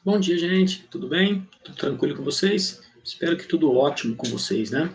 Bom dia, gente. Tudo bem? Tudo tranquilo com vocês? Espero que tudo ótimo com vocês, né?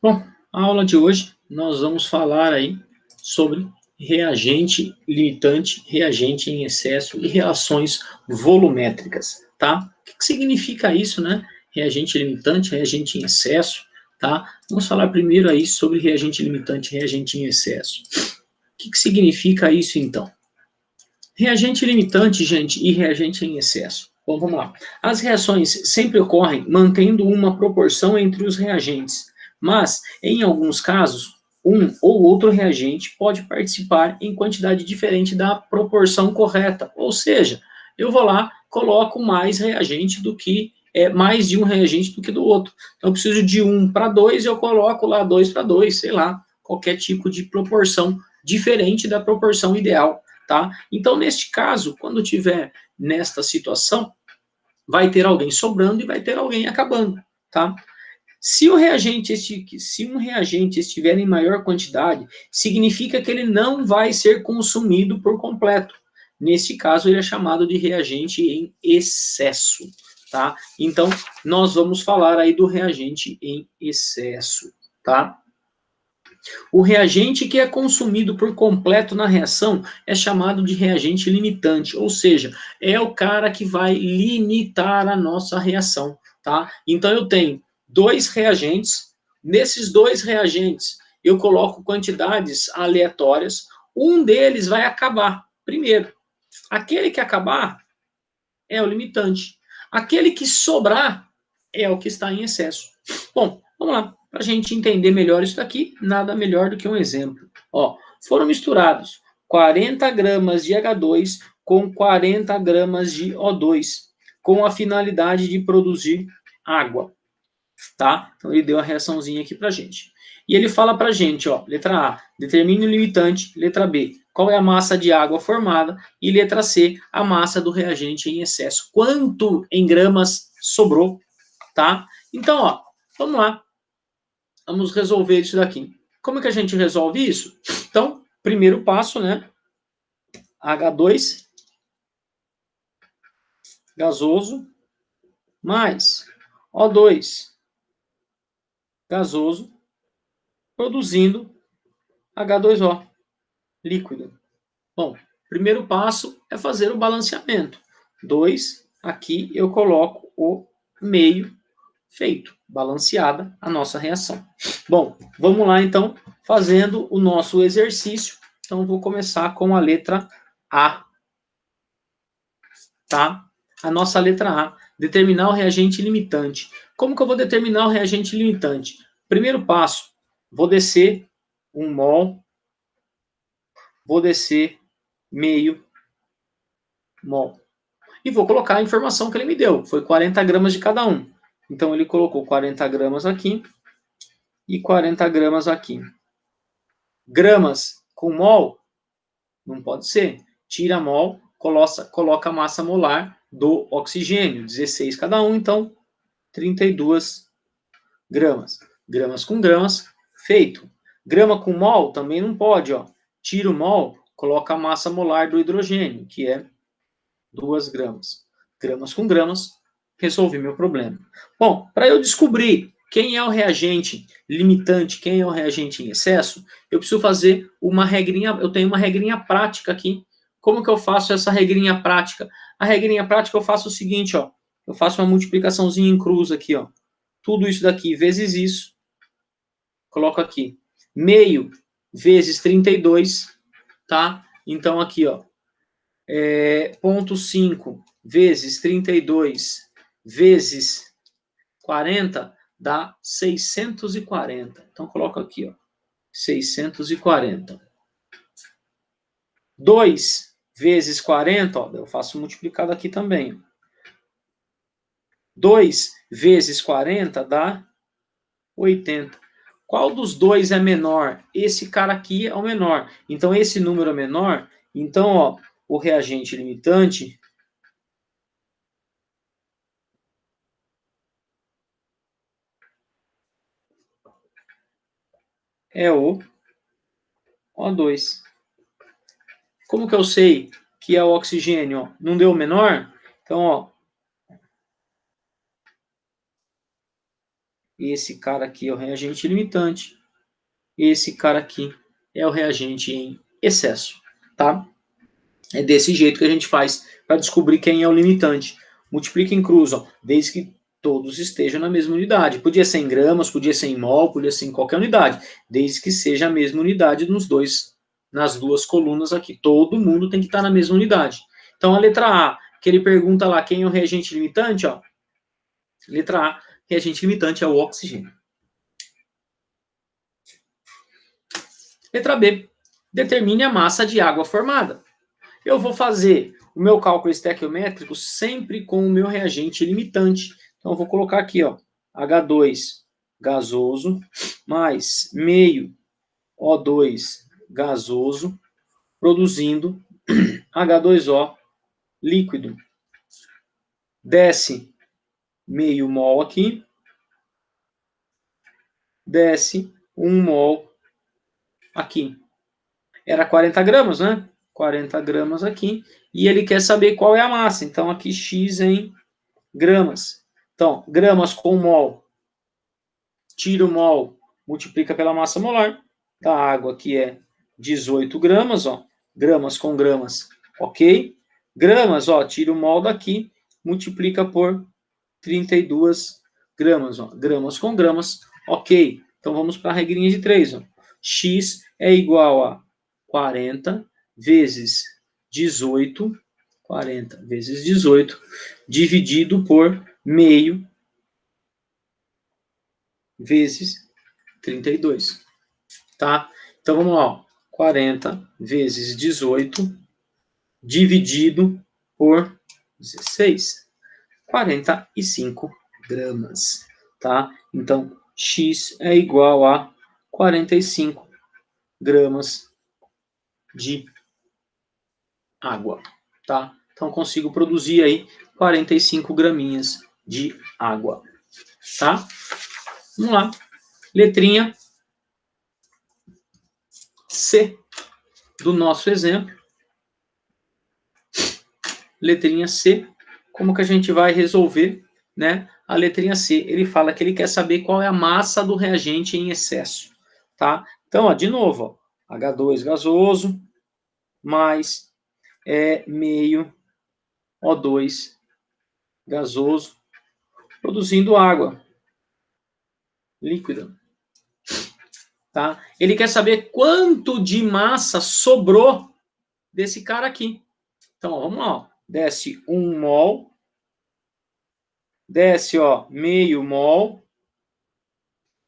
Bom, a aula de hoje nós vamos falar aí sobre reagente limitante, reagente em excesso e relações volumétricas, tá? O que significa isso, né? Reagente limitante, reagente em excesso, tá? Vamos falar primeiro aí sobre reagente limitante, reagente em excesso. O que significa isso, então? Reagente limitante, gente, e reagente em excesso. Bom, vamos lá. As reações sempre ocorrem mantendo uma proporção entre os reagentes, mas, em alguns casos, um ou outro reagente pode participar em quantidade diferente da proporção correta. Ou seja, eu vou lá, coloco mais reagente do que mais de um reagente do que do outro. Então, eu preciso de 1 para 2, eu coloco lá 2 para 2, sei lá, qualquer tipo de proporção diferente da proporção ideal. Tá? Então, neste caso, quando tiver nesta situação, vai ter alguém sobrando e vai ter alguém acabando. Tá? Se um reagente estiver em maior quantidade, significa que ele não vai ser consumido por completo. Nesse caso, ele é chamado de reagente em excesso. Tá? Então, nós vamos falar aí do reagente em excesso. Tá? O reagente que é consumido por completo na reação é chamado de reagente limitante, ou seja, é o cara que vai limitar a nossa reação, tá? Então eu tenho dois reagentes, nesses dois reagentes eu coloco quantidades aleatórias, um deles vai acabar primeiro. Aquele que acabar é o limitante. Aquele que sobrar é o que está em excesso. Bom, vamos lá. Para a gente entender melhor isso daqui, nada melhor do que um exemplo. Ó, foram misturados 40 gramas de H2 com 40 gramas de O2, com a finalidade de produzir água. Tá? Então ele deu a reaçãozinha aqui para a gente. E ele fala para a gente, ó, letra A, determine o limitante, letra B, qual é a massa de água formada, e letra C, a massa do reagente em excesso. Quanto em gramas sobrou, tá? Então, ó, vamos lá, vamos resolver isso daqui. Como é que a gente resolve isso? Então, primeiro passo, né, H2 gasoso mais O2 gasoso produzindo H2O líquido. Bom, primeiro passo é fazer o balanceamento. 2, aqui eu coloco o meio feito, balanceada a nossa reação. Bom, vamos lá então, fazendo o nosso exercício. Então, vou começar com a letra A, tá? A nossa letra A, determinar o reagente limitante. Como que eu vou determinar o reagente limitante? Primeiro passo, vou descer 1 mol, vou descer meio mol. E vou colocar a informação que ele me deu. Foi 40 gramas de cada um. Então, ele colocou 40 gramas aqui e 40 gramas aqui. Gramas com mol? Não pode ser. Tira mol, coloca a massa molar do oxigênio. 16 cada um, então 32 gramas. Gramas com gramas, feito. Grama com mol também não pode. Ó. Tira o mol, coloca a massa molar do hidrogênio, que é 2 gramas. Gramas com gramas, resolvi meu problema. Bom, para eu descobrir quem é o reagente limitante, quem é o reagente em excesso, eu preciso fazer uma regrinha, eu tenho uma regrinha prática aqui. Como que eu faço essa regrinha prática? A regrinha prática eu faço o seguinte, ó, eu faço uma multiplicaçãozinha em cruz aqui, ó. Tudo isso daqui vezes isso, coloco aqui. Meio vezes 32, tá? Então aqui, ó, 0,5 vezes 32 vezes 40 dá 640. Então, coloco aqui, ó, 640. 2 vezes 40, ó, eu faço multiplicado aqui também. 2 vezes 40 dá 80. Qual dos dois é menor? Esse cara aqui é o menor. Então, esse número é menor. Então, ó, o reagente limitante é o O2. Como que eu sei que é o oxigênio? Ó? Não deu menor? Então, ó, esse cara aqui é o reagente limitante, esse cara aqui é o reagente em excesso, tá? É desse jeito que a gente faz para descobrir quem é o limitante. Multiplica em cruz, ó, desde que todos estejam na mesma unidade. Podia ser em gramas, podia ser em mol, podia ser em qualquer unidade, desde que seja a mesma unidade nas duas colunas aqui. Todo mundo tem que estar na mesma unidade. Então a letra A, que ele pergunta lá quem é o reagente limitante, ó. Letra A, reagente limitante é o oxigênio. Letra B, determine a massa de água formada. Eu vou fazer o meu cálculo estequiométrico sempre com o meu reagente limitante. Então, eu vou colocar aqui, ó, H2 gasoso mais meio O2 gasoso, produzindo H2O líquido. Desce meio mol aqui, desce 1 mol aqui. Era 40 gramas, né? 40 gramas aqui. E ele quer saber qual é a massa. Então, aqui X em gramas. Então, gramas com mol, tira o mol, multiplica pela massa molar da água, que é 18 gramas, ó. Gramas com gramas, ok? Gramas, ó, tira o mol daqui, multiplica por 32 gramas, ó. Gramas com gramas, ok. Então, vamos para a regrinha de 3, ó. X é igual a 40 vezes 18, 40 vezes 18, dividido por meio vezes 32, tá? Então, vamos lá, ó. 40 vezes 18, dividido por 16, 45 gramas, tá? Então, X é igual a 45 gramas de água, tá? Então, consigo produzir aí 45 graminhas de água, tá? Vamos lá. Letrinha C do nosso exemplo. Letrinha C, como que a gente vai resolver, né? A letrinha C, ele fala que ele quer saber qual é a massa do reagente em excesso, tá? Então, ó, de novo, ó, H2 gasoso mais meio O2 gasoso, produzindo água líquida, tá? Ele quer saber quanto de massa sobrou desse cara aqui. Então, ó, vamos lá, ó. Desce 1 mol, desce, ó, meio mol.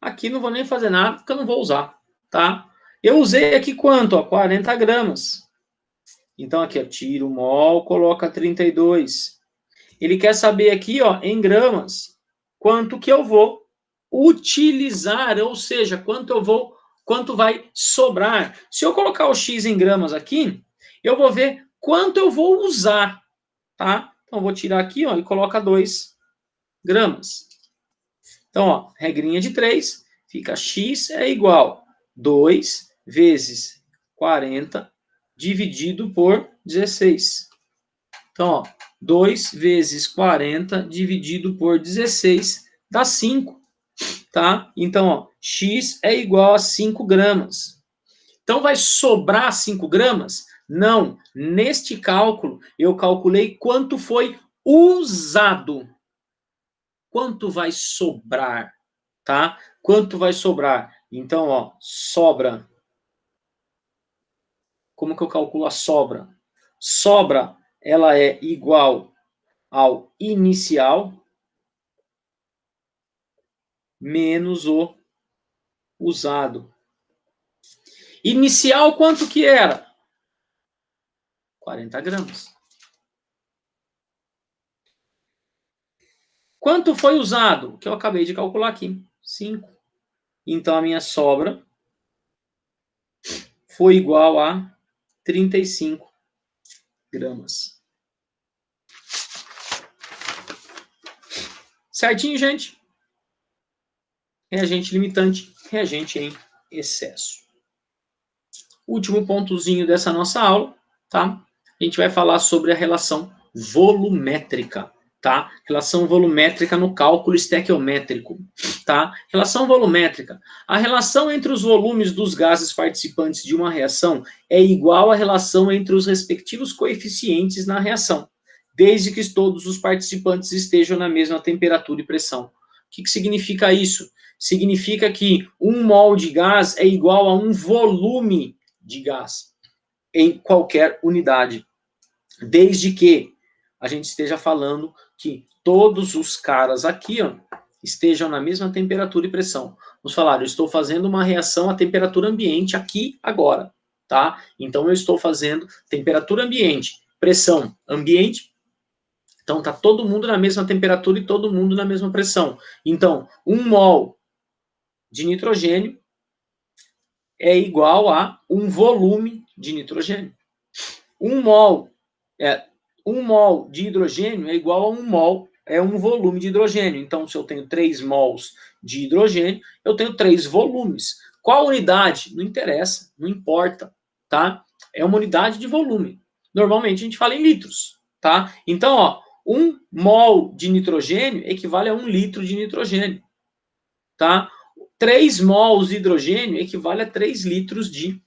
Aqui não vou nem fazer nada, porque eu não vou usar, tá? Eu usei aqui quanto? Ó, 40 gramas. Então, aqui, ó, tira o mol, coloca 32. Ele quer saber aqui, ó, em gramas, quanto que eu vou utilizar, ou seja, quanto vai sobrar. Se eu colocar o X em gramas aqui, eu vou ver quanto eu vou usar, tá? Então, eu vou tirar aqui, ó, e coloca 2 gramas. Então, ó, regrinha de 3, fica X é igual a 2 vezes 40 dividido por 16. Então, ó, 2 vezes 40 dividido por 16 dá 5, tá? Então, ó, X é igual a 5 gramas. Então, vai sobrar 5 gramas? Não. Neste cálculo, eu calculei quanto foi usado. Quanto vai sobrar, tá? Quanto vai sobrar? Então, ó, sobra. Como que eu calculo a sobra? Sobra, ela é igual ao inicial menos o usado. Inicial, quanto que era? 40 gramas. Quanto foi usado? O que eu acabei de calcular aqui, 5. Então, a minha sobra foi igual a 35 gramas. Certinho, gente? Reagente limitante, reagente em excesso. Último pontozinho dessa nossa aula, tá? A gente vai falar sobre a relação volumétrica, tá? Relação volumétrica no cálculo estequiométrico, tá? Relação volumétrica. A relação entre os volumes dos gases participantes de uma reação é igual à relação entre os respectivos coeficientes na reação, desde que todos os participantes estejam na mesma temperatura e pressão. O que significa isso? Significa que 1 mol de gás é igual a 1 volume de gás em qualquer unidade, desde que a gente esteja falando que todos os caras aqui, ó, estejam na mesma temperatura e pressão. Vamos falar, eu estou fazendo uma reação à temperatura ambiente aqui, agora, tá? Então, eu estou fazendo temperatura ambiente, pressão ambiente, então tá todo mundo na mesma temperatura e todo mundo na mesma pressão. Então, 1 mol de nitrogênio é igual a 1 volume de nitrogênio. 1 mol de hidrogênio é igual a 1 mol, é um volume de hidrogênio. Então, se eu tenho 3 mols de hidrogênio, eu tenho 3 volumes. Qual unidade? Não interessa, não importa, tá? É uma unidade de volume. Normalmente, a gente fala em litros, tá? Então, ó, 1 mol de nitrogênio equivale a 1 litro de nitrogênio, tá? 3 mols de hidrogênio equivale a 3 litros de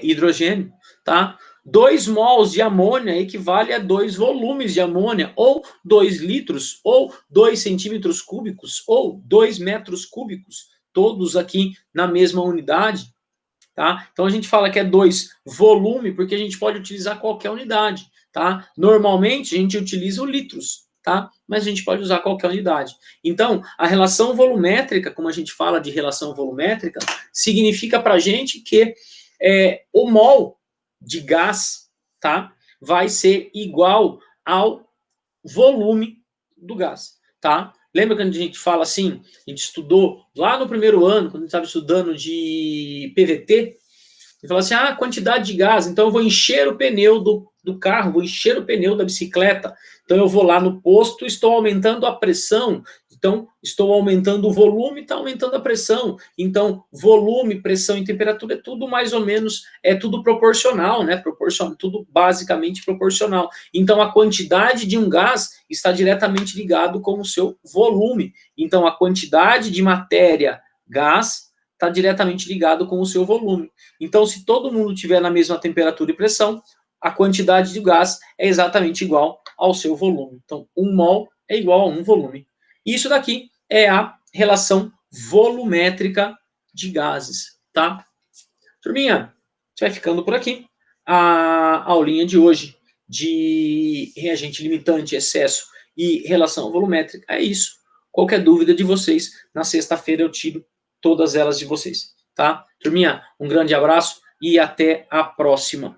hidrogênio, tá? 2 mols de amônia equivale a 2 volumes de amônia, ou 2 litros, ou 2 centímetros cúbicos, ou 2 metros cúbicos, todos aqui na mesma unidade, tá? Então a gente fala que é 2 volume, porque a gente pode utilizar qualquer unidade, tá? Normalmente a gente utiliza o litros, tá? Mas a gente pode usar qualquer unidade. Então, a relação volumétrica, como a gente fala de relação volumétrica, significa pra gente que o mol de gás, tá, vai ser igual ao volume do gás, tá? Lembra quando a gente fala assim, a gente estudou lá no primeiro ano, quando a gente estava estudando de PVT, e fala assim, quantidade de gás, então eu vou encher o pneu do carro, vou encher o pneu da bicicleta, então eu vou lá no posto, estou aumentando a pressão, então estou aumentando o volume, está aumentando a pressão, então volume, pressão e temperatura é tudo mais ou menos, é tudo proporcional, né, tudo basicamente proporcional, então a quantidade de um gás está diretamente ligado com o seu volume, então a quantidade de matéria, gás, está diretamente ligado com o seu volume. Então, se todo mundo estiver na mesma temperatura e pressão, a quantidade de gás é exatamente igual ao seu volume. Então, 1 mol é igual a 1 volume. Isso daqui é a relação volumétrica de gases, tá? Turminha, a gente vai ficando por aqui. A aulinha de hoje de reagente limitante, excesso e relação volumétrica é isso. Qualquer dúvida de vocês, na sexta-feira eu tiro todas elas de vocês, tá? Turminha, um grande abraço e até a próxima.